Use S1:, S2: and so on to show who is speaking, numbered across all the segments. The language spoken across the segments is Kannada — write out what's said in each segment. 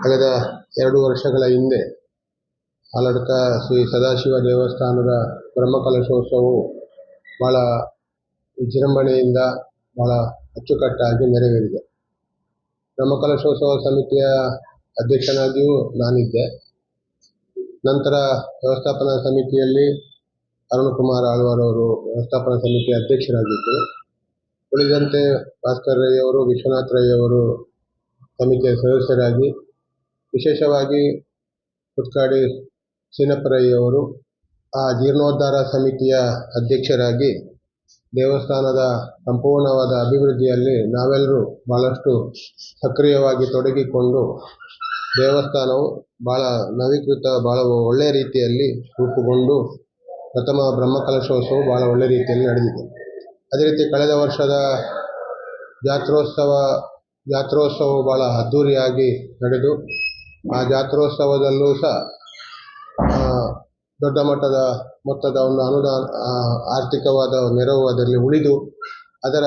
S1: ಕಳೆದ 2 ವರ್ಷಗಳ ಹಿಂದೆ ಆಲಡ್ಕ ಶ್ರೀ ಸದಾಶಿವ ದೇವಸ್ಥಾನದ ಬ್ರಹ್ಮಕಲಶೋತ್ಸವವು ಭಾಳ ವಿಜೃಂಭಣೆಯಿಂದ ಭಾಳ ಅಚ್ಚುಕಟ್ಟಾಗಿ ನೆರವೇರಿದೆ. ಬ್ರಹ್ಮಕಲಶೋತ್ಸವ ಸಮಿತಿಯ ಅಧ್ಯಕ್ಷನಾಗಿಯೂ ನಾನಿದ್ದೆ. ನಂತರ ವ್ಯವಸ್ಥಾಪನಾ ಸಮಿತಿಯಲ್ಲಿ ಅರುಣಕುಮಾರ್ ಆಳ್ವಾರವರು ವ್ಯವಸ್ಥಾಪನಾ ಸಮಿತಿಯ ಅಧ್ಯಕ್ಷರಾಗಿದ್ದರು. ಉಳಿದಂತೆ ಭಾಸ್ಕರ್ ರೈ ಅವರು, ವಿಶ್ವನಾಥ್ ರೈ ಅವರು ಸಮಿತಿಯ ಸದಸ್ಯರಾಗಿ, ವಿಶೇಷವಾಗಿ ಕುತ್ಕಾಡಿ ಸೀನಪ್ಪರೈ ಅವರು ಆ ಜೀರ್ಣೋದ್ಧಾರ ಸಮಿತಿಯ ಅಧ್ಯಕ್ಷರಾಗಿ ದೇವಸ್ಥಾನದ ಸಂಪೂರ್ಣವಾದ ಅಭಿವೃದ್ಧಿಯಲ್ಲಿ ನಾವೆಲ್ಲರೂ ಭಾಳಷ್ಟು ಸಕ್ರಿಯವಾಗಿ ತೊಡಗಿಕೊಂಡು ದೇವಸ್ಥಾನವು ಭಾಳ ನವೀಕೃತ, ಭಾಳ ಒಳ್ಳೆಯ ರೀತಿಯಲ್ಲಿ ರೂಪುಗೊಂಡು ಪ್ರಥಮ ಬ್ರಹ್ಮಕಲಶೋತ್ಸವ ಭಾಳ ಒಳ್ಳೆಯ ರೀತಿಯಲ್ಲಿ ನಡೆದಿದೆ. ಅದೇ ರೀತಿ ಕಳೆದ ವರ್ಷದ ಜಾತ್ರೋತ್ಸವ ಭಾಳ ಅದ್ಧೂರಿಯಾಗಿ ನಡೆದು ಆ ಜಾತ್ರೋತ್ಸವದಲ್ಲೂ ಸಹ ದೊಡ್ಡ ಮಟ್ಟದ ಮೊತ್ತದ ಒಂದು ಅನುದಾನ, ಆರ್ಥಿಕವಾದ ನೆರವು ಅದರಲ್ಲಿ ಉಳಿದು ಅದರ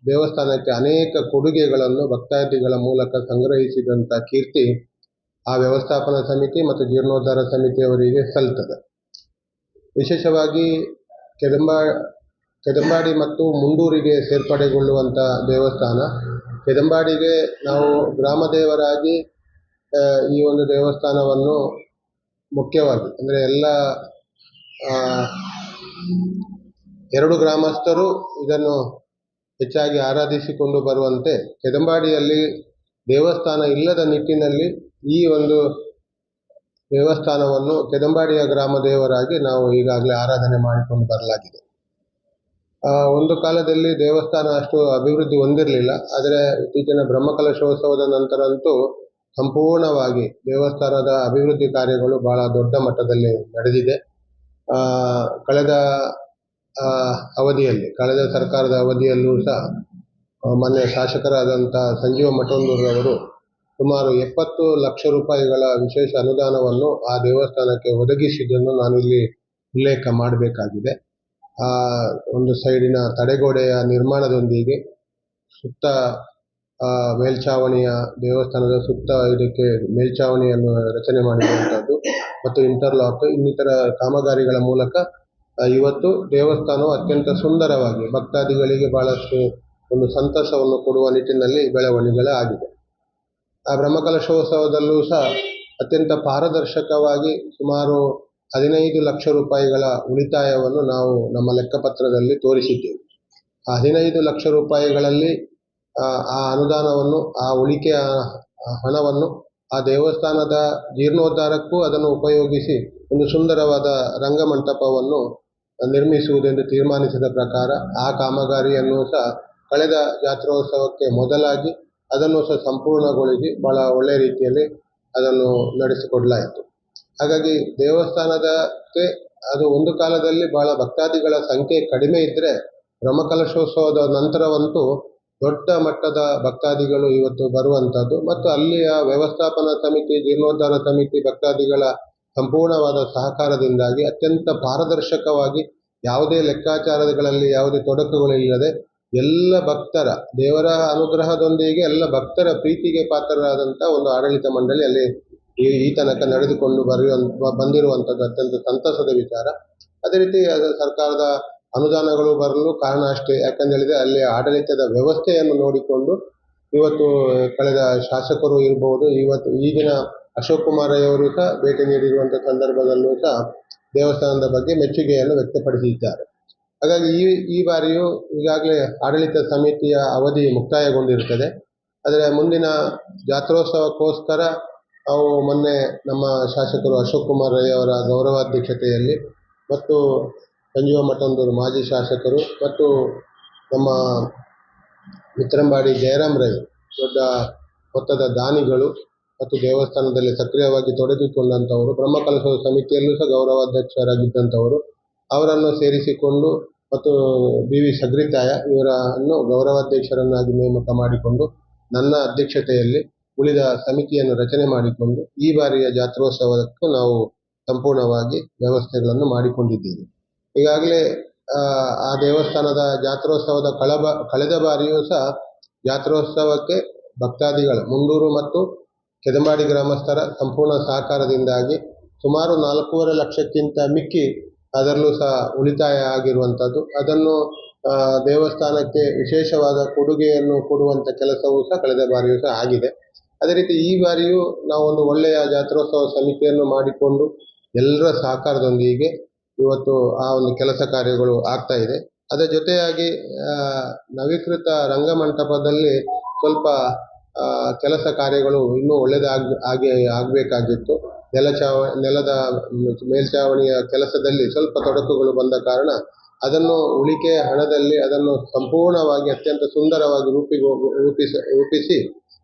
S1: ದೇವಸ್ಥಾನಕ್ಕೆ ಅನೇಕ ಕೊಡುಗೆಗಳನ್ನು ಭಕ್ತಾದಿಗಳ ಮೂಲಕ ಸಂಗ್ರಹಿಸಿದಂಥ ಕೀರ್ತಿ ಆ ವ್ಯವಸ್ಥಾಪನಾ ಸಮಿತಿ ಮತ್ತು ಜೀರ್ಣೋದ್ಧಾರ ಸಮಿತಿಯವರಿಗೆ ಸಲ್ಲುತ್ತದೆ. ವಿಶೇಷವಾಗಿ ಕೆದಂಬಾಡಿ ಮತ್ತು ಮುಂಡೂರಿಗೆ ಸೇರ್ಪಡೆಗೊಳ್ಳುವಂಥ ದೇವಸ್ಥಾನ. ಕೆದಂಬಾಡಿಗೆ ನಾವು ಗ್ರಾಮದೇವರಾಗಿ ಈ ಒಂದು ದೇವಸ್ಥಾನವನ್ನು ಮುಖ್ಯವಾಗಿ ಅಂದರೆ ಎಲ್ಲ 2 ಗ್ರಾಮಸ್ಥರು ಇದನ್ನು ಹೆಚ್ಚಾಗಿ ಆರಾಧಿಸಿಕೊಂಡು ಬರುವಂತೆ ಕೆದಂಬಾಡಿಯಲ್ಲಿ ದೇವಸ್ಥಾನ ಇಲ್ಲದ ನಿಟ್ಟಿನಲ್ಲಿ ಈ ಒಂದು ದೇವಸ್ಥಾನವನ್ನು ಕೆದಂಬಾಡಿಯ ಗ್ರಾಮದೇವರಾಗಿ ನಾವು ಈಗಾಗಲೇ ಆರಾಧನೆ ಮಾಡಿಕೊಂಡು ಬರಲಾಗಿದೆ. ಒಂದು ಕಾಲದಲ್ಲಿ ದೇವಸ್ಥಾನ ಅಷ್ಟು ಅಭಿವೃದ್ಧಿ ಹೊಂದಿರಲಿಲ್ಲ. ಆದರೆ ಇತ್ತೀಚಿನ ಬ್ರಹ್ಮಕಲಶೋತ್ಸವದ ನಂತರ ಅಂತೂ ಸಂಪೂರ್ಣವಾಗಿ ದೇವಸ್ಥಾನದ ಅಭಿವೃದ್ಧಿ ಕಾರ್ಯಗಳು ಬಹಳ ದೊಡ್ಡ ಮಟ್ಟದಲ್ಲಿ ನಡೆದಿದೆ. ಕಳೆದ ಸರ್ಕಾರದ ಅವಧಿಯಲ್ಲೂ ಸಹ ಮೊನ್ನೆ ಶಾಸಕರಾದಂಥ ಸಂಜೀವ ಮಠಂದೂರವರು ಸುಮಾರು 70 ಲಕ್ಷ ರೂಪಾಯಿಗಳ ವಿಶೇಷ ಅನುದಾನವನ್ನು ಆ ದೇವಸ್ಥಾನಕ್ಕೆ ಒದಗಿಸಿದ್ದನ್ನು ನಾನಿಲ್ಲಿ ಉಲ್ಲೇಖ ಮಾಡಬೇಕಾಗಿದೆ. ಒಂದು ಸೈಡಿನ ತಡೆಗೋಡೆಯ ನಿರ್ಮಾಣದೊಂದಿಗೆ ಸುತ್ತ ಮೇಲ್ಛಾವಣಿಯ ದೇವಸ್ಥಾನದ ಸುತ್ತ ಇದಕ್ಕೆ ಮೇಲ್ಛಾವಣಿಯನ್ನು ರಚನೆ ಮಾಡಿರುವಂಥದ್ದು ಮತ್ತು ಇಂಟರ್ಲಾಕ್ ಇನ್ನಿತರ ಕಾಮಗಾರಿಗಳ ಮೂಲಕ ಇವತ್ತು ದೇವಸ್ಥಾನವು ಅತ್ಯಂತ ಸುಂದರವಾಗಿ ಭಕ್ತಾದಿಗಳಿಗೆ ಬಹಳಷ್ಟು ಒಂದು ಸಂತಸವನ್ನು ಕೊಡುವ ನಿಟ್ಟಿನಲ್ಲಿ ಬೆಳವಣಿಗೆಗಳಾಗಿದೆ. ಆ ಬ್ರಹ್ಮಕಲಶೋತ್ಸವದಲ್ಲೂ ಸಹ ಅತ್ಯಂತ ಪಾರದರ್ಶಕವಾಗಿ ಸುಮಾರು 15 ಲಕ್ಷ ರೂಪಾಯಿಗಳ ಉಳಿತಾಯವನ್ನು ನಾವು ನಮ್ಮ ಲೆಕ್ಕಪತ್ರದಲ್ಲಿ ತೋರಿಸಿದ್ದೇವೆ. ಆ 15 ಲಕ್ಷ ರೂಪಾಯಿಗಳಲ್ಲಿ ಆ ಅನುದಾನವನ್ನು, ಆ ಉಳಿಕೆಯ ಹಣವನ್ನು ಆ ದೇವಸ್ಥಾನದ ಜೀರ್ಣೋದ್ಧಾರಕ್ಕೂ ಅದನ್ನು ಉಪಯೋಗಿಸಿ ಒಂದು ಸುಂದರವಾದ ರಂಗಮಂಟಪವನ್ನು ನಿರ್ಮಿಸುವುದೆಂದು ತೀರ್ಮಾನಿಸಿದ ಪ್ರಕಾರ ಆ ಕಾಮಗಾರಿಯನ್ನು ಸಹ ಕಳೆದ ಜಾತ್ರೋತ್ಸವಕ್ಕೆ ಮೊದಲಾಗಿ ಅದನ್ನು ಸಹ ಸಂಪೂರ್ಣಗೊಳಿಸಿ ಬಹಳ ಒಳ್ಳೆಯ ರೀತಿಯಲ್ಲಿ ಅದನ್ನು ನಡೆಸಿಕೊಡಲಾಯಿತು. ಹಾಗಾಗಿ ದೇವಸ್ಥಾನದಕ್ಕೆ ಅದು ಒಂದು ಕಾಲದಲ್ಲಿ ಬಹಳ ಭಕ್ತಾದಿಗಳ ಸಂಖ್ಯೆ ಕಡಿಮೆ ಇದ್ದರೆ ಬ್ರಹ್ಮಕಲಶೋತ್ಸವದ ನಂತರವಂತೂ ದೊಡ್ಡ ಮಟ್ಟದ ಭಕ್ತಾದಿಗಳು ಇವತ್ತು ಬರುವಂಥದ್ದು ಮತ್ತು ಅಲ್ಲಿಯ ವ್ಯವಸ್ಥಾಪನಾ ಸಮಿತಿ, ಜೀರ್ಣೋದ್ಧಾರ ಸಮಿತಿ ಭಕ್ತಾದಿಗಳ ಸಂಪೂರ್ಣವಾದ ಸಹಕಾರದಿಂದಾಗಿ ಅತ್ಯಂತ ಪಾರದರ್ಶಕವಾಗಿ ಯಾವುದೇ ಲೆಕ್ಕಾಚಾರಗಳಲ್ಲಿ ಯಾವುದೇ ತೊಡಕುಗಳಿಲ್ಲದೆ ಎಲ್ಲ ಭಕ್ತರ ದೇವರ ಅನುಗ್ರಹದೊಂದಿಗೆ ಎಲ್ಲ ಭಕ್ತರ ಪ್ರೀತಿಗೆ ಪಾತ್ರರಾದಂಥ ಒಂದು ಆಡಳಿತ ಮಂಡಳಿ ಅಲ್ಲಿ ಈ ತನಕ ನಡೆದುಕೊಂಡು ಬಂದಿರುವಂಥದ್ದು ಅತ್ಯಂತ ಸಂತಸದ ವಿಚಾರ. ಅದೇ ರೀತಿ ಸರ್ಕಾರದ ಅನುದಾನಗಳು ಬರಲು ಕಾರಣ ಅಷ್ಟೇ. ಯಾಕಂದೇಳಿದರೆ ಅಲ್ಲಿ ಆಡಳಿತದ ವ್ಯವಸ್ಥೆಯನ್ನು ನೋಡಿಕೊಂಡು ಇವತ್ತು ಕಳೆದ ಶಾಸಕರು ಇರ್ಬೋದು, ಈಗಿನ ಅಶೋಕ್ ಕುಮಾರ್ ಅವರು ಸಹ ಭೇಟಿ ನೀಡಿರುವಂಥ ಸಂದರ್ಭದಲ್ಲೂ ಸಹ ದೇವಸ್ಥಾನದ ಬಗ್ಗೆ ಮೆಚ್ಚುಗೆಯನ್ನು ವ್ಯಕ್ತಪಡಿಸಿದ್ದಾರೆ. ಹಾಗಾಗಿ ಈ ಬಾರಿಯೂ ಈಗಾಗಲೇ ಆಡಳಿತ ಸಮಿತಿಯ ಅವಧಿ ಮುಕ್ತಾಯಗೊಂಡಿರುತ್ತದೆ. ಆದರೆ ಮುಂದಿನ ಜಾತ್ರೋತ್ಸವಕ್ಕೋಸ್ಕರ ನಾವು ಮೊನ್ನೆ ನಮ್ಮ ಶಾಸಕರು ಅಶೋಕ್ ಕುಮಾರ್ ರೈ ಅವರ ಗೌರವಾಧ್ಯಕ್ಷತೆಯಲ್ಲಿ ಮತ್ತು ಸಂಜೀವ ಮಠಂದೂರು ಮಾಜಿ ಶಾಸಕರು ಮತ್ತು ನಮ್ಮ ಮಿತ್ರಂಬಾಡಿ ಜಯರಾಮ್ ರೈ ದೊಡ್ಡ ಮೊತ್ತದ ದಾನಿಗಳು ಮತ್ತು ದೇವಸ್ಥಾನದಲ್ಲಿ ಸಕ್ರಿಯವಾಗಿ ತೊಡಗಿಕೊಂಡಂಥವರು, ಬ್ರಹ್ಮಕಲಶೋತ್ಸವ ಸಮಿತಿಯಲ್ಲೂ ಸಹ ಗೌರವಾಧ್ಯಕ್ಷರಾಗಿದ್ದಂಥವರು, ಅವರನ್ನು ಸೇರಿಸಿಕೊಂಡು ಮತ್ತು BV ಸಗ್ರಿತಾಯ ಇವರನ್ನು ಗೌರವಾಧ್ಯಕ್ಷರನ್ನಾಗಿ ನೇಮಕ ಮಾಡಿಕೊಂಡು ನನ್ನ ಅಧ್ಯಕ್ಷತೆಯಲ್ಲಿ ಉಳಿದ ಸಮಿತಿಯನ್ನು ರಚನೆ ಮಾಡಿಕೊಂಡು ಈ ಬಾರಿಯ ಜಾತ್ರೋತ್ಸವಕ್ಕೂ ನಾವು ಸಂಪೂರ್ಣವಾಗಿ ವ್ಯವಸ್ಥೆಗಳನ್ನು ಮಾಡಿಕೊಂಡಿದ್ದೇವೆ. ಈಗಾಗಲೇ ಆ ದೇವಸ್ಥಾನದ ಜಾತ್ರೋತ್ಸವದ ಕಳೆದ ಬಾರಿಯೂ ಸಹ ಜಾತ್ರೋತ್ಸವಕ್ಕೆ ಭಕ್ತಾದಿಗಳು ಮುಂಡೂರು ಮತ್ತು ಕೆದಂಬಾಡಿ ಗ್ರಾಮಸ್ಥರ ಸಂಪೂರ್ಣ ಸಹಕಾರದಿಂದಾಗಿ ಸುಮಾರು 4.5 ಲಕ್ಷಕ್ಕಿಂತ ಮಿಕ್ಕಿ ಅದರಲ್ಲೂ ಸಹ ಉಳಿತಾಯ ಆಗಿರುವಂಥದ್ದು. ಅದನ್ನು ದೇವಸ್ಥಾನಕ್ಕೆ ವಿಶೇಷವಾದ ಕೊಡುಗೆಯನ್ನು ಕೊಡುವಂಥ ಕೆಲಸವೂ ಸಹ ಕಳೆದ ಬಾರಿಯೂ ಸಹ ಆಗಿದೆ. ಅದೇ ರೀತಿ ಈ ಬಾರಿಯೂ ನಾವೊಂದು ಒಳ್ಳೆಯ ಜಾತ್ರೋತ್ಸವ ಸಮಿತಿಯನ್ನು ಮಾಡಿಕೊಂಡು ಎಲ್ಲರ ಸಹಕಾರದೊಂದಿಗೆ ಇವತ್ತು ಆ ಒಂದು ಕೆಲಸ ಕಾರ್ಯಗಳು ಆಗ್ತಾ ಇದೆ. ಅದರ ಜೊತೆಯಾಗಿ ನವೀಕೃತ ರಂಗಮಂಟಪದಲ್ಲಿ ಸ್ವಲ್ಪ ಕೆಲಸ ಕಾರ್ಯಗಳು ಇನ್ನೂ ಆಗಬೇಕಾಗಿತ್ತು. ನೆಲದ ಮೇಲ್ಛಾವಣಿಯ ಕೆಲಸದಲ್ಲಿ ಸ್ವಲ್ಪ ತೊಡಕುಗಳು ಬಂದ ಕಾರಣ ಅದನ್ನು ಉಳಿಕೆ ಹಣದಲ್ಲಿ ಅದನ್ನು ಸಂಪೂರ್ಣವಾಗಿ ಅತ್ಯಂತ ಸುಂದರವಾಗಿ ರೂಪಿಸಿ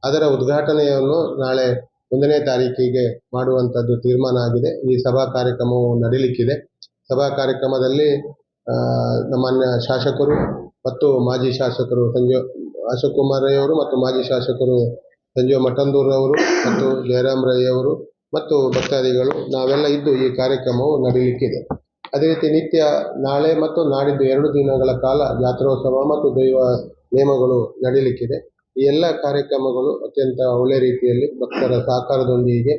S1: ಅದರ ಉದ್ಘಾಟನೆಯನ್ನು ನಾಳೆ 1ನೇ ತಾರೀಕಿಗೆ ಮಾಡುವಂಥದ್ದು ತೀರ್ಮಾನ ಆಗಿದೆ. ಈ ಸಭಾ ಕಾರ್ಯಕ್ರಮವು ನಡೀಲಿಕ್ಕಿದೆ. ಸಭಾ ಕಾರ್ಯಕ್ರಮದಲ್ಲಿ ಮಾನ್ಯ ಶಾಸಕರು ಮತ್ತು ಮಾಜಿ ಶಾಸಕರು ಅಶೋಕ್ ಕುಮಾರ್ ರೈ ಅವರು ಮತ್ತು ಮಾಜಿ ಶಾಸಕರು ಸಂಜೀವ ಮಠಂದೂರ್ ಅವರು ಮತ್ತು ಜಯರಾಮ್ ರೈ ಅವರು ಮತ್ತು ಭಕ್ತಾದಿಗಳು ನಾವೆಲ್ಲ ಇದ್ದು ಈ ಕಾರ್ಯಕ್ರಮವು ನಡೀಲಿಕ್ಕಿದೆ. ಅದೇ ರೀತಿ ನಿತ್ಯ ನಾಳೆ ಮತ್ತು ನಾಡಿದ್ದು 2 ದಿನಗಳ ಕಾಲ ಜಾತ್ರೋತ್ಸವ ಮತ್ತು ದೈವ ನೇಮಗಳು ನಡೀಲಿಕ್ಕಿದೆ. ಈ ಎಲ್ಲ ಕಾರ್ಯಕ್ರಮಗಳು ಅತ್ಯಂತ ಒಳ್ಳೆ ರೀತಿಯಲ್ಲಿ ಭಕ್ತರ ಸಹಕಾರದೊಂದಿಗೆ,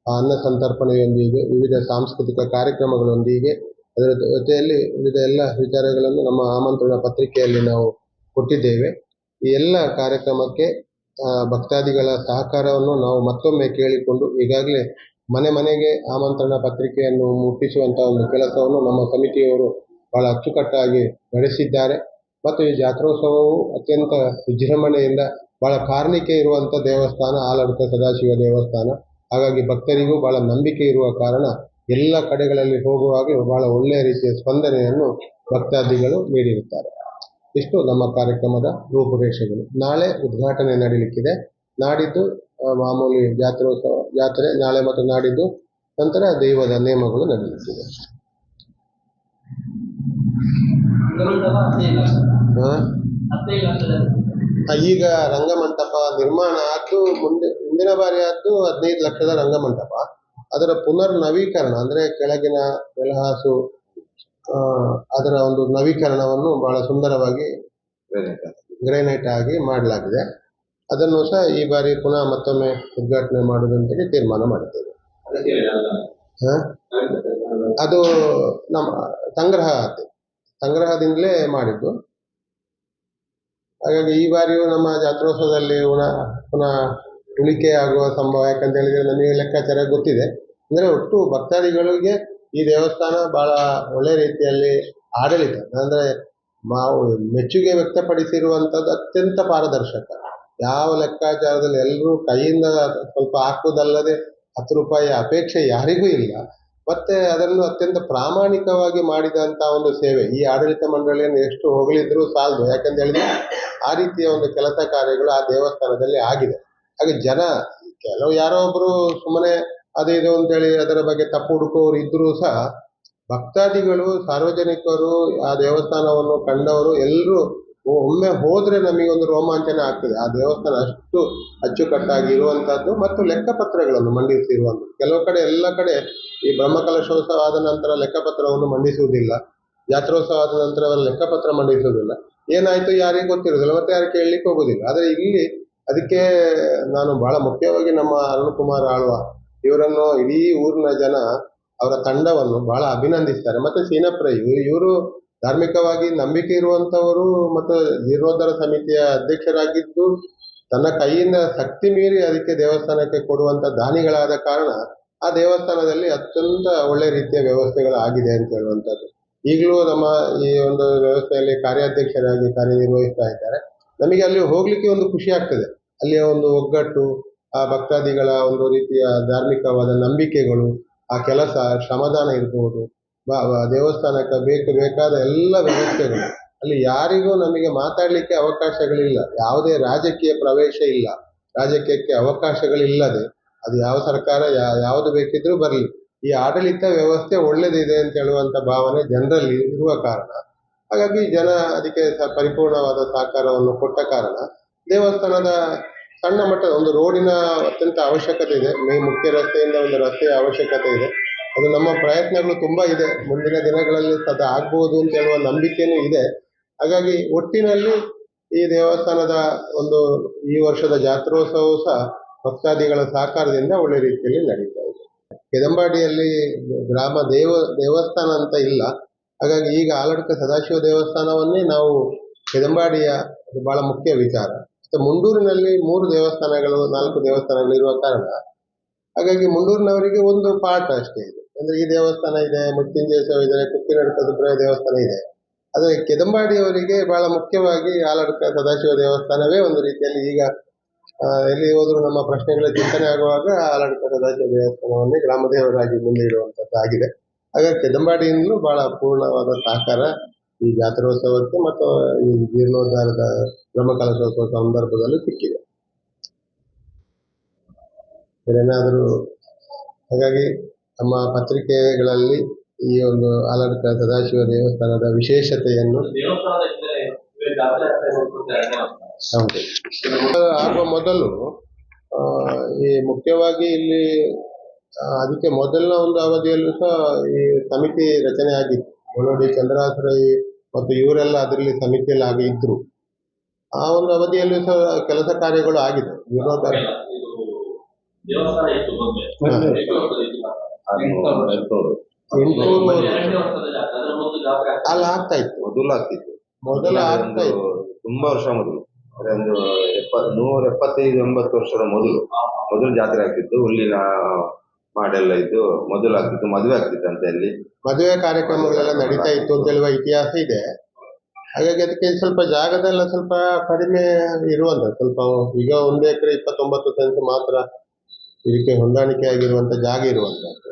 S1: ಅನ್ನ ಸಂತರ್ಪಣೆಯೊಂದಿಗೆ, ವಿವಿಧ ಸಾಂಸ್ಕೃತಿಕ ಕಾರ್ಯಕ್ರಮಗಳೊಂದಿಗೆ, ಅದರ ಜೊತೆಯಲ್ಲಿ ವಿವಿಧ ಎಲ್ಲ ವಿಚಾರಗಳನ್ನು ನಮ್ಮ ಆಮಂತ್ರಣ ಪತ್ರಿಕೆಯಲ್ಲಿ ನಾವು ಕೊಟ್ಟಿದ್ದೇವೆ. ಈ ಎಲ್ಲ ಕಾರ್ಯಕ್ರಮಕ್ಕೆ ಭಕ್ತಾದಿಗಳ ಸಹಕಾರವನ್ನು ನಾವು ಮತ್ತೊಮ್ಮೆ ಕೇಳಿಕೊಂಡು ಈಗಾಗಲೇ ಮನೆಗೆ ಆಮಂತ್ರಣ ಪತ್ರಿಕೆಯನ್ನು ಮುಟ್ಟಿಸುವಂಥ ಒಂದು ಕೆಲಸವನ್ನು ನಮ್ಮ ಸಮಿತಿಯವರು ಬಹಳ ಅಚ್ಚುಕಟ್ಟಾಗಿ ನಡೆಸಿದ್ದಾರೆ. ಮತ್ತು ಈ ಜಾತ್ರೋತ್ಸವವು ಅತ್ಯಂತ ವಿಜೃಂಭಣೆಯಿಂದ ಬಹಳ ಕಾರಣಿಕೆ ಇರುವಂಥ ದೇವಸ್ಥಾನ ಆಲಡ್ಕ ಸದಾಶಿವ ದೇವಸ್ಥಾನ. ಹಾಗಾಗಿ ಭಕ್ತರಿಗೂ ಬಹಳ ನಂಬಿಕೆ ಇರುವ ಕಾರಣ ಎಲ್ಲ ಕಡೆಗಳಲ್ಲಿ ಹೋಗುವಾಗ ಬಹಳ ಒಳ್ಳೆಯ ರೀತಿಯ ಸ್ಪಂದನೆಯನ್ನು ಭಕ್ತಾದಿಗಳು ನೀಡಿರುತ್ತಾರೆ. ಇಷ್ಟು ನಮ್ಮ ಕಾರ್ಯಕ್ರಮದ ರೂಪುರೇಷೆಗಳು. ನಾಳೆ ಉದ್ಘಾಟನೆ ನಡೀಲಿಕ್ಕಿದೆ. ನಾಡಿದ್ದು ಮಾಮೂಲಿ ಜಾತ್ರೆ ನಾಳೆ ಮತ್ತು ನಾಡಿದ್ದು, ನಂತರ ದೈವದ ನೇಮಗಳು ನಡೀಲಿಕ್ಕಿದೆ. ಈಗ ರಂಗಮಂಟಪ ನಿರ್ಮಾಣ ಆದ್ದು ಮುಂದಿನ ಬಾರಿ ಆದ್ದು 15 ಲಕ್ಷದ ರಂಗಮಂಟಪ. ಅದರ ಪುನರ್ ನವೀಕರಣ ಅಂದರೆ ಕೆಳಗಿನ ನೆಲಹಾಸು ಅದರ ಒಂದು ನವೀಕರಣವನ್ನು ಬಹಳ ಸುಂದರವಾಗಿ ಗ್ರಾನೈಟ್ ಆಗಿ ಮಾಡಲಾಗಿದೆ. ಅದನ್ನು ಸಹ ಈ ಬಾರಿ ಪುನಃ ಮತ್ತೊಮ್ಮೆ ಉದ್ಘಾಟನೆ ಮಾಡುವುದಂತೇಳಿ ತೀರ್ಮಾನ ಮಾಡಿದ್ದೇವೆ. ಅದು ನಮ್ಮ ಸಂಗ್ರಹದಿಂದಲೇ ಮಾಡಿದ್ದು. ಹಾಗಾಗಿ ಈ ಬಾರಿಯೂ ನಮ್ಮ ಜಾತ್ರೋತ್ಸವದಲ್ಲಿ ಪುನಃ ಉಳಿಕೆ ಆಗುವ ಸಂಭವ, ಯಾಕಂತ ಹೇಳಿದ್ರೆ ನನಗೆ ಲೆಕ್ಕಾಚಾರ ಗೊತ್ತಿದೆ. ಅಂದರೆ ಒಟ್ಟು ಭಕ್ತಾದಿಗಳಿಗೆ ಈ ದೇವಸ್ಥಾನ ಬಹಳ ಒಳ್ಳೆ ರೀತಿಯಲ್ಲಿ ಆಡಳಿತ ಅಂದರೆ ಮೆಚ್ಚುಗೆ ವ್ಯಕ್ತಪಡಿಸಿರುವಂಥದ್ದು ಅತ್ಯಂತ ಪಾರದರ್ಶಕ. ಯಾವ ಲೆಕ್ಕಾಚಾರದಲ್ಲಿ ಎಲ್ಲರೂ ಕೈಯಿಂದ ಸ್ವಲ್ಪ ಹಾಕುವುದಲ್ಲದೆ 10 ರೂಪಾಯಿ ಅಪೇಕ್ಷೆ ಯಾರಿಗೂ ಇಲ್ಲ. ಮತ್ತೆ ಅದನ್ನು ಅತ್ಯಂತ ಪ್ರಾಮಾಣಿಕವಾಗಿ ಮಾಡಿದಂಥ ಒಂದು ಸೇವೆ ಈ ಆಡಳಿತ ಮಂಡಳಿಯನ್ನು ಎಷ್ಟು ಹೊಗಳಿದ್ರೂ ಸಾಲದು. ಯಾಕಂತ ಹೇಳಿದ್ರೆ ಆ ರೀತಿಯ ಒಂದು ಕೆಲಸ ಕಾರ್ಯಗಳು ಆ ದೇವಸ್ಥಾನದಲ್ಲಿ ಆಗಿದೆ. ಹಾಗೆ ಕೆಲವು ಯಾರೋ ಒಬ್ಬರು ಸುಮ್ಮನೆ ಅದು ಇದು ಅಂತೇಳಿ ಅದರ ಬಗ್ಗೆ ತಪ್ಪು ಹುಡುಕುವವರು ಇದ್ದರೂ ಸಹ ಭಕ್ತಾದಿಗಳು, ಸಾರ್ವಜನಿಕರು, ಆ ದೇವಸ್ಥಾನವನ್ನು ಕಂಡವರು ಎಲ್ಲರೂ ಒಮ್ಮೆ ಹೋದರೆ ನಮಗೊಂದು ರೋಮಾಂಚನ ಆಗ್ತದೆ. ಆ ದೇವಸ್ಥಾನ ಅಷ್ಟು ಅಚ್ಚುಕಟ್ಟಾಗಿ ಇರುವಂಥದ್ದು ಮತ್ತು ಲೆಕ್ಕಪತ್ರಗಳನ್ನು ಮಂಡಿಸಿರುವಂಥದ್ದು. ಕೆಲವು ಕಡೆ ಎಲ್ಲ ಕಡೆ ಈ ಬ್ರಹ್ಮಕಲಶೋತ್ಸವ ಆದ ನಂತರ ಲೆಕ್ಕಪತ್ರವನ್ನು ಮಂಡಿಸುವುದಿಲ್ಲ, ಜಾತ್ರೋತ್ಸವ ಆದ ನಂತರ ಅವರ ಲೆಕ್ಕಪತ್ರ ಮಂಡಿಸುವುದಿಲ್ಲ. ಏನಾಯಿತು ಯಾರಿಗೂ ಗೊತ್ತಿರೋದಿಲ್ಲ, ಮತ್ತೆ ಯಾರು ಕೇಳಲಿಕ್ಕೆ ಹೋಗೋದಿಲ್ಲ. ಆದರೆ ಇಲ್ಲಿ ಅದಕ್ಕೆ ನಾನು ಬಹಳ ಮುಖ್ಯವಾಗಿ ನಮ್ಮ ಅರುಣ್ ಕುಮಾರ್ ಆಳ್ವ ಇವರನ್ನು, ಇಡೀ ಊರಿನ ಜನ ಅವರ ತಂಡವನ್ನು ಬಹಳ ಅಭಿನಂದಿಸ್ತಾರೆ. ಮತ್ತು ಸೀನಪ್ರೈ ಇವರು ಧಾರ್ಮಿಕವಾಗಿ ನಂಬಿಕೆ ಇರುವಂಥವರು ಮತ್ತು ಜೀರ್ಣೋದ್ಧಾರ ಸಮಿತಿಯ ಅಧ್ಯಕ್ಷರಾಗಿದ್ದು ತನ್ನ ಕೈಯಿಂದ ಶಕ್ತಿ ಮೀರಿ ಅದಕ್ಕೆ ದೇವಸ್ಥಾನಕ್ಕೆ ಕೊಡುವಂಥ ದಾನಿಗಳಾದ ಕಾರಣ ಆ ದೇವಸ್ಥಾನದಲ್ಲಿ ಅತ್ಯಂತ ಒಳ್ಳೆ ರೀತಿಯ ವ್ಯವಸ್ಥೆಗಳಾಗಿದೆ ಅಂತ ಹೇಳುವಂಥದ್ದು. ಈಗಲೂ ನಮ್ಮ ಈ ಒಂದು ವ್ಯವಸ್ಥೆಯಲ್ಲಿ ಕಾರ್ಯಾಧ್ಯಕ್ಷರಾಗಿ ಕಾರ್ಯನಿರ್ವಹಿಸ್ತಾ ಇದ್ದಾರೆ. ನಮಗೆ ಅಲ್ಲಿ ಹೋಗಲಿಕ್ಕೆ ಒಂದು ಖುಷಿ ಆಗ್ತದೆ. ಅಲ್ಲಿಯ ಒಂದು ಒಗ್ಗಟ್ಟು, ಆ ಭಕ್ತಾದಿಗಳ ಒಂದು ರೀತಿಯ ಧಾರ್ಮಿಕವಾದ ನಂಬಿಕೆಗಳು, ಆ ಕೆಲಸ, ಶ್ರಮದಾನ ಇರ್ಬೋದು, ದೇವಸ್ಥಾನಕ್ಕೆ ಬೇಕಾದ ಎಲ್ಲ ವ್ಯವಸ್ಥೆಗಳು. ಅಲ್ಲಿ ಯಾರಿಗೂ ನಮಗೆ ಮಾತಾಡಲಿಕ್ಕೆ ಅವಕಾಶಗಳಿಲ್ಲ, ಯಾವುದೇ ರಾಜಕೀಯ ಪ್ರವೇಶ ಇಲ್ಲ, ರಾಜಕೀಯಕ್ಕೆ ಅವಕಾಶಗಳಿಲ್ಲದೆ ಅದು ಯಾವ ಸರ್ಕಾರ ಯಾವುದು ಬೇಕಿದ್ರೂ ಬರಲಿ, ಈ ಆಡಳಿತ ವ್ಯವಸ್ಥೆ ಒಳ್ಳೆದಿದೆ ಅಂತ ಹೇಳುವಂಥ ಭಾವನೆ ಜನರಲ್ಲಿ ಇರುವ ಕಾರಣ, ಹಾಗಾಗಿ ಜನ ಅದಕ್ಕೆ ಪರಿಪೂರ್ಣವಾದ ಸಹಕಾರವನ್ನು ಕೊಟ್ಟ ಕಾರಣ ದೇವಸ್ಥಾನದ ಸಣ್ಣ ಮಟ್ಟದ ಒಂದು ರೋಡಿನ ಅತ್ಯಂತ ಅವಶ್ಯಕತೆ ಇದೆ. ಮುಖ್ಯ ರಸ್ತೆಯಿಂದ ಒಂದು ರಸ್ತೆಯ ಅವಶ್ಯಕತೆ ಇದೆ. ಅದು ನಮ್ಮ ಪ್ರಯತ್ನಗಳು ತುಂಬ ಇದೆ. ಮುಂದಿನ ದಿನಗಳಲ್ಲಿ ಅದು ಆಗ್ಬೋದು ಅಂತ ಹೇಳುವ ನಂಬಿಕೆಯೂ ಇದೆ. ಹಾಗಾಗಿ ಒಟ್ಟಿನಲ್ಲಿ ಈ ದೇವಸ್ಥಾನದ ಒಂದು ಈ ವರ್ಷದ ಜಾತ್ರೋತ್ಸವವು ಸಹ ಭಕ್ತಾದಿಗಳ ಸಹಕಾರದಿಂದ ಒಳ್ಳೆ ರೀತಿಯಲ್ಲಿ ನಡೀತಾ ಇದೆ. ಕೆದಂಬಾಡಿಯಲ್ಲಿ ಗ್ರಾಮ ದೇವಸ್ಥಾನ ಅಂತ ಇಲ್ಲ, ಹಾಗಾಗಿ ಈಗ ಆಲಡ್ಕ ಸದಾಶಿವ ದೇವಸ್ಥಾನವನ್ನೇ ನಾವು ಕೆದಂಬಾಡಿಯ ಬಹಳ ಮುಖ್ಯ ವಿಚಾರ. ಮತ್ತು ಮುಂಡೂರಿನಲ್ಲಿ 3 ದೇವಸ್ಥಾನಗಳು 4 ದೇವಸ್ಥಾನಗಳು ಇರುವ ಕಾರಣ ಹಾಗಾಗಿ ಮುಂಡೂರಿನವರಿಗೆ ಒಂದು ಪಾಠ ಅಷ್ಟೇ ಇದೆ. ಅಂದ್ರೆ ಈ ದೇವಸ್ಥಾನ ಇದೆ, ಮೃತ್ಯುಂಜಯ ಇದೆ, ಕುಕ್ಕಿನಡ್ಕ ಸುಬ್ರಹ್ಮಣ್ಯ ದೇವಸ್ಥಾನ ಇದೆ. ಆದರೆ ಕೆದಂಬಾಡಿಯವರಿಗೆ ಬಹಳ ಮುಖ್ಯವಾಗಿ ಆಲಡ್ಕ ಸದಾಶಿವ ದೇವಸ್ಥಾನವೇ ಒಂದು ರೀತಿಯಲ್ಲಿ ಈಗ ಎಲ್ಲಿ ಹೋದ್ರು ನಮ್ಮ ಪ್ರಶ್ನೆಗಳ ಚಿಂತನೆ ಆಗುವಾಗ ಆಲಡ್ಕ ಸದಾಶಿವ ದೇವಸ್ಥಾನವನ್ನೇ ಗ್ರಾಮದೇವರಾಗಿ ಮುಂದೆ ಇಡುವಂಥದ್ದು ಆಗಿದೆ. ಹಾಗಾಗಿ ಕೆದಂಬಾಡಿಯಿಂದಲೂ ಬಹಳ ಪೂರ್ಣವಾದ ಸಹಕಾರ ಈ ಜಾತ್ರೋತ್ಸವಕ್ಕೆ ಮತ್ತು ಈ ಜೀರ್ಣೋದ್ಧಾರದ ಬ್ರಹ್ಮಕಲಶೋತ್ಸವ ಸಂದರ್ಭದಲ್ಲಿ ಸಿಕ್ಕಿದೆ. ಏನಾದರೂ ಹಾಗಾಗಿ ನಮ್ಮ ಪತ್ರಿಕೆಗಳಲ್ಲಿ ಈ ಒಂದು ಆಲಡ್ಕ ಸದಾಶಿವ ದೇವಸ್ಥಾನದ ವಿಶೇಷತೆಯನ್ನು ಆಗುವ ಮೊದಲು ಈ ಮುಖ್ಯವಾಗಿ ಇಲ್ಲಿ ಅದಕ್ಕೆ ಮೊದಲಿನ ಒಂದು ಅವಧಿಯಲ್ಲೂ ಸಹ ಈ ಸಮಿತಿ ರಚನೆ ಆಗಿತ್ತು. ಮುನ್ನೋಡಿ ಚಂದ್ರಾಸುರೈ ಮತ್ತು ಇವರೆಲ್ಲ ಅದರಲ್ಲಿ ಸಮಿತಿಯಲ್ಲಿ ಆಗಿ ಇದ್ರು. ಆ ಒಂದು ಅವಧಿಯಲ್ಲೂ ಸಹ ಕೆಲಸ ಕಾರ್ಯಗಳು ಆಗಿದೆ. ಜೀರ್ಣೋದ್ಧಾರ ಅಲ್ಲಿ ಆಗ್ತಾ ಇತ್ತು, ಮೊದಲು ಆಗ್ತಾ ಇತ್ತು
S2: ತುಂಬಾ ವರ್ಷ ಮೊದಲು, ಒಂದು 175-80 ವರ್ಷದ ಮೊದಲು ಜಾತ್ರೆ ಆಗ್ತಿತ್ತು. ಹುಲ್ಲಿನ ಮಾಡೆಲ್ಲ ಇದ್ದು ಮೊದಲು ಆಗ್ತಿತ್ತು, ಮದುವೆ ಆಗ್ತಿತ್ತು ಅಂತ ಅಲ್ಲಿ
S1: ಮದುವೆ ಕಾರ್ಯಕ್ರಮಗಳೆಲ್ಲ ನಡೀತಾ ಇತ್ತು ಅಂತ ಹೇಳುವ ಇತಿಹಾಸ ಇದೆ. ಹಾಗಾಗಿ ಅದಕ್ಕೆ ಸ್ವಲ್ಪ ಜಾಗದೆಲ್ಲ ಸ್ವಲ್ಪ ಕಡಿಮೆ ಇರುವಂಥದ್ದು. ಸ್ವಲ್ಪ ಈಗ 1 ಎಕರೆ 29 ಸೆಂಟ್ ಮಾತ್ರ ಇದಕ್ಕೆ ಹೊಂದಾಣಿಕೆ ಆಗಿರುವಂಥ ಜಾಗ ಇರುವಂಥದ್ದು.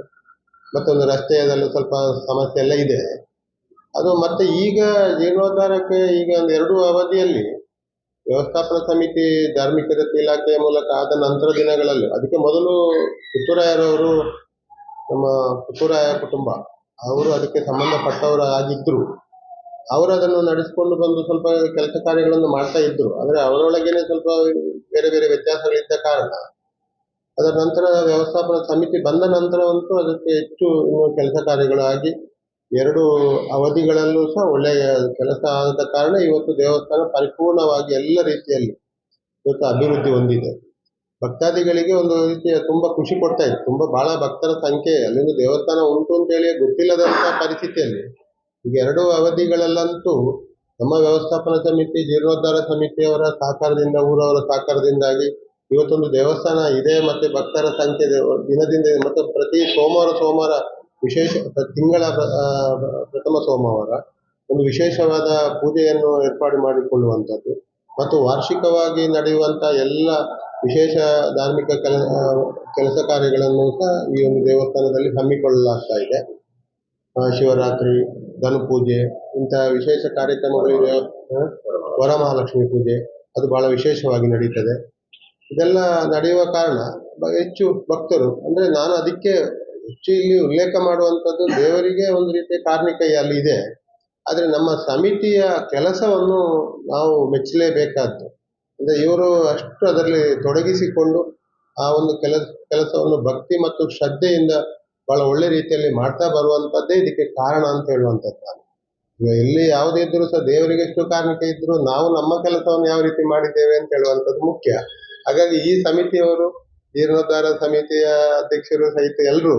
S1: ಮತ್ತೊಂದು ರಸ್ತೆಯದಲ್ಲೂ ಸ್ವಲ್ಪ ಸಮಸ್ಯೆ ಎಲ್ಲ ಇದೆ. ಅದು ಮತ್ತೆ ಈಗ ಜೀರ್ಣೋದ್ಧಾರಕ್ಕೆ ಈಗ ಒಂದು 2 ಅವಧಿಯಲ್ಲಿ ವ್ಯವಸ್ಥಾಪನಾ ಸಮಿತಿ ಧಾರ್ಮಿಕ ದತ್ತಿ ಇಲಾಖೆಯ ಮೂಲಕ ಆದ ನಂತರ ದಿನಗಳಲ್ಲಿ, ಅದಕ್ಕೆ ಮೊದಲು ಪುತ್ತೂರಾಯರವರು, ನಮ್ಮ ಪುತ್ತೂರಾಯ ಕುಟುಂಬ ಅವರು ಅದಕ್ಕೆ ಸಂಬಂಧಪಟ್ಟವರು ಆಗಿದ್ರು. ಅವರು ಅದನ್ನು ನಡೆಸಿಕೊಂಡು ಬಂದು ಸ್ವಲ್ಪ ಕೆಲಸ ಕಾರ್ಯಗಳನ್ನು ಮಾಡ್ತಾ ಇದ್ರು. ಆದರೆ ಅವರೊಳಗೇನೆ ಸ್ವಲ್ಪ ಬೇರೆ ಬೇರೆ ವ್ಯತ್ಯಾಸಗಳಿದ್ದ ಕಾರಣ ಅದರ ನಂತರ ವ್ಯವಸ್ಥಾಪನಾ ಸಮಿತಿ ಬಂದ ನಂತರವಂತೂ ಅದಕ್ಕೆ ಹೆಚ್ಚು ಇನ್ನೂ ಕೆಲಸ ಕಾರ್ಯಗಳು ಆಗಿ 2 ಅವಧಿಗಳಲ್ಲೂ ಸಹ ಒಳ್ಳೆಯ ಕೆಲಸ ಆದ ಕಾರಣ ಇವತ್ತು ದೇವಸ್ಥಾನ ಪರಿಪೂರ್ಣವಾಗಿ ಎಲ್ಲ ರೀತಿಯಲ್ಲಿ ಇವತ್ತು ಅಭಿವೃದ್ಧಿ ಹೊಂದಿದೆ. ಭಕ್ತಾದಿಗಳಿಗೆ ಒಂದು ರೀತಿಯ ತುಂಬ ಖುಷಿ ಕೊಡ್ತಾ ಇತ್ತು. ಬಹಳ ಭಕ್ತರ ಸಂಖ್ಯೆ ಅಲ್ಲಿಂದ ದೇವಸ್ಥಾನ ಉಂಟು ಅಂತೇಳಿ ಗೊತ್ತಿಲ್ಲದಂಥ ಪರಿಸ್ಥಿತಿಯಲ್ಲಿ ಈಗ 2 ಅವಧಿಗಳಲ್ಲಂತೂ ನಮ್ಮ ವ್ಯವಸ್ಥಾಪನಾ ಸಮಿತಿ, ಜೀರ್ಣೋದ್ಧಾರ ಸಮಿತಿಯವರ ಸಹಕಾರದಿಂದ, ಊರವರ ಸಹಕಾರದಿಂದಾಗಿ ಇವತ್ತೊಂದು ದೇವಸ್ಥಾನ ಇದೆ. ಮತ್ತೆ ಭಕ್ತರ ಸಂಖ್ಯೆ ದಿನದಿಂದ ಮತ್ತು ಪ್ರತಿ ಸೋಮವಾರ ವಿಶೇಷ ತಿಂಗಳ ಪ್ರಥಮ ಸೋಮವಾರ ಒಂದು ವಿಶೇಷವಾದ ಪೂಜೆಯನ್ನು ಏರ್ಪಾಡು ಮಾಡಿಕೊಳ್ಳುವಂಥದ್ದು ಮತ್ತು ವಾರ್ಷಿಕವಾಗಿ ನಡೆಯುವಂಥ ಎಲ್ಲ ವಿಶೇಷ ಧಾರ್ಮಿಕ ಕೆಲಸ ಕಾರ್ಯಗಳನ್ನು ಸಹ ಈ ಒಂದು ದೇವಸ್ಥಾನದಲ್ಲಿ ಹಮ್ಮಿಕೊಳ್ಳಲಾಗ್ತಾ ಇದೆ. ಶಿವರಾತ್ರಿ, ಧನುಪೂಜೆ, ಇಂತಹ ವಿಶೇಷ ಕಾರ್ಯಕ್ರಮಗಳಿವೆ. ವರಮಹಾಲಕ್ಷ್ಮಿ ಪೂಜೆ ಅದು ಬಹಳ ವಿಶೇಷವಾಗಿ ನಡೀತದೆ. ಇದೆಲ್ಲ ನಡೆಯುವ ಕಾರಣ ಹೆಚ್ಚು ಭಕ್ತರು, ಅಂದರೆ ನಾನು ಅದಕ್ಕೆ ಹೆಚ್ಚು ಇಲ್ಲಿ ಉಲ್ಲೇಖ ಮಾಡುವಂಥದ್ದು ದೇವರಿಗೆ ಒಂದು ರೀತಿಯ ಕಾರಣಿಕೈ ಅಲ್ಲಿ ಇದೆ. ಆದರೆ ನಮ್ಮ ಸಮಿತಿಯ ಕೆಲಸವನ್ನು ನಾವು ಮೆಚ್ಚಲೇಬೇಕಾದ್ದು. ಅಂದರೆ ಇವರು ಅಷ್ಟು ಅದರಲ್ಲಿ ತೊಡಗಿಸಿಕೊಂಡು ಆ ಒಂದು ಕೆಲಸವನ್ನು ಭಕ್ತಿ ಮತ್ತು ಶ್ರದ್ಧೆಯಿಂದ ಬಹಳ ಒಳ್ಳೆ ರೀತಿಯಲ್ಲಿ ಮಾಡ್ತಾ ಬರುವಂಥದ್ದೇ ಇದಕ್ಕೆ ಕಾರಣ ಅಂತ ಹೇಳುವಂಥದ್ದು. ನಾನು ಈಗ ಎಲ್ಲಿ ಯಾವುದೇ ಇದ್ರೂ ಸಹ ದೇವರಿಗೆ ಎಷ್ಟು ಕಾರಣಕ್ಕೆ ಇದ್ದರೂ ನಾವು ನಮ್ಮ ಕೆಲಸವನ್ನು ಯಾವ ರೀತಿ ಮಾಡಿದ್ದೇವೆ ಅಂತ ಹೇಳುವಂಥದ್ದು ಮುಖ್ಯ. ಹಾಗಾಗಿ ಈ ಸಮಿತಿಯವರು, ಜೀರ್ಣೋದ್ಧಾರ ಸಮಿತಿಯ ಅಧ್ಯಕ್ಷರು ಸಹಿತ ಎಲ್ಲರೂ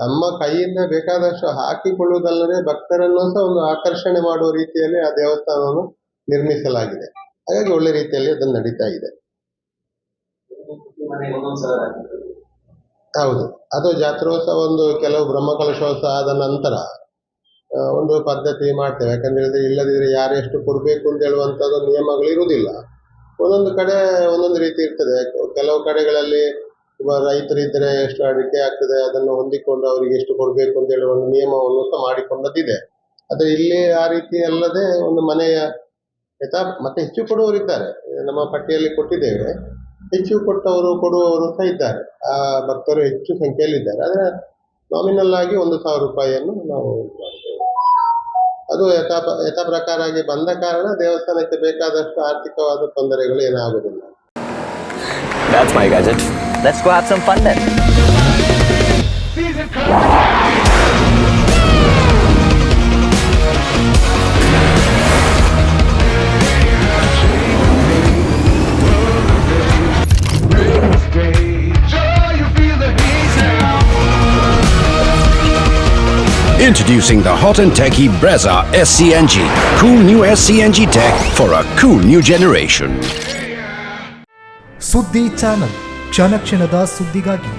S1: ತಮ್ಮ ಕೈಯಿಂದ ಬೇಕಾದಷ್ಟು ಹಾಕಿಕೊಳ್ಳುವುದಲ್ಲದೆ ಭಕ್ತರನ್ನು ಸಹ ಒಂದು ಆಕರ್ಷಣೆ ಮಾಡುವ ರೀತಿಯಲ್ಲಿ ಆ ದೇವಸ್ಥಾನವನ್ನು ನಿರ್ಮಿಸಲಾಗಿದೆ. ಹಾಗಾಗಿ ಒಳ್ಳೆ ರೀತಿಯಲ್ಲಿ ಅದನ್ನು ನಡೀತಾ ಇದೆ. ಹೌದು, ಅದು ಜಾತ್ರೋತ್ಸವ ಒಂದು ಕೆಲವು ಬ್ರಹ್ಮಕಲಶೋತ್ಸವ ಆದ ನಂತರ ಒಂದು ಪದ್ಧತಿ ಮಾಡ್ತೇವೆ. ಯಾಕಂದ್ರೆ ಇಲ್ಲದಿದ್ರೆ ಯಾರು ಎಷ್ಟು ಕೊಡಬೇಕು ಅಂತ ಹೇಳುವಂಥದ್ದು ನಿಯಮಗಳು ಇರುವುದಿಲ್ಲ. ಒಂದೊಂದು ಕಡೆ ಒಂದೊಂದು ರೀತಿ ಇರ್ತದೆ. ಕೆಲವು ಕಡೆಗಳಲ್ಲಿ ರೈತರಿದ್ದರೆ ಎಷ್ಟು ಅಡಿಕೆ ಆಗ್ತದೆ ಅದನ್ನು ಹೊಂದಿಕೊಂಡು ಅವರಿಗೆ ಎಷ್ಟು ಕೊಡಬೇಕು ಅಂತ ಹೇಳುವ ಒಂದು ನಿಯಮವನ್ನು ಸಹ ಮಾಡಿಕೊಂಡದ್ದಿದೆ. ಆದರೆ ಇಲ್ಲಿ ಆ ರೀತಿ ಅಲ್ಲದೆ ಒಂದು ಮನೆಯ ಮತ್ತೆ ಹೆಚ್ಚು ಕೊಡುವವರಿದ್ದಾರೆ. ನಮ್ಮ ಪಟ್ಟಿಯಲ್ಲಿ ಕೊಟ್ಟಿದ್ದೇವೆ, ಹೆಚ್ಚು ಕೊಡುವವರು ಸಹ ಇದ್ದಾರೆ. ಆ ಭಕ್ತರು ಹೆಚ್ಚು ಸಂಖ್ಯೆಯಲ್ಲಿದ್ದಾರೆ. ಆದರೆ ನಾಮಿನಲ್ ಆಗಿ 1,000 ರೂಪಾಯಿಯನ್ನು ನಾವು ಮಾಡ್ತೇವೆ. ಅದು ಯಥಾ ಪ್ರಕಾರ ಆಗಿ ಬಂದ ಕಾರಣ ದೇವಸ್ಥಾನಕ್ಕೆ ಬೇಕಾದಷ್ಟು ಆರ್ಥಿಕವಾದ ತೊಂದರೆಗಳು ಏನಾಗುವುದಿಲ್ಲ.
S3: That's my gadget. Let's go have some fun then.
S4: Stay Introducing the hot and techy Brezza SCNG. Cool new SCNG tech for a cool new generation.
S5: ಸುದ್ದಿ ಚಾನಲ್ ಕ್ಷಣ ಕ್ಷಣದ ಸುದ್ದಿಗಾಗಿ